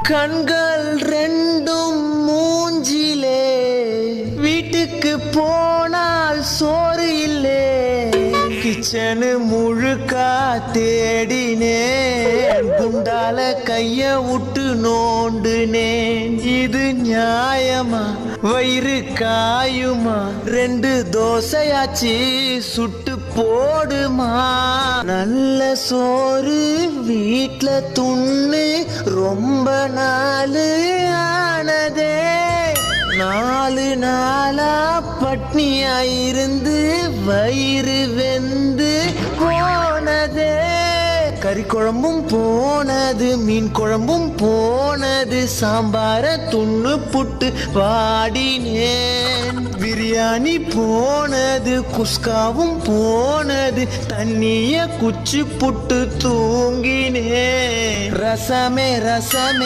கண்கள் ரெண்டும் மூஞ்சிலே, வீட்டுக்கு போனால் சோறு இல்லே. கிச்சனு முழுக்கா தேடினேன், குண்டால கைய விட்டு நோண்டுனேன். இது நியாயமா? வயிறு காயுமா? 2 தோசையாச்சு சுட்டு போடுமா? நல்ல சோறு வீட்ல துண்ணு ரொம்ப நாள் ஆனதே. 4 நாளா பட்னியாயிருந்து வயிறு வெந்து போனதே. கறி குழம்பும் போனது, மீன் குழம்பும் போனது, சாம்பார துண்ணு புட்டு வாடினேன். பிரியாணி போனது, குஸ்காவும் போனது, தண்ணிய குச்சி புட்டு தூங்கினேன். ரசமே ரசமே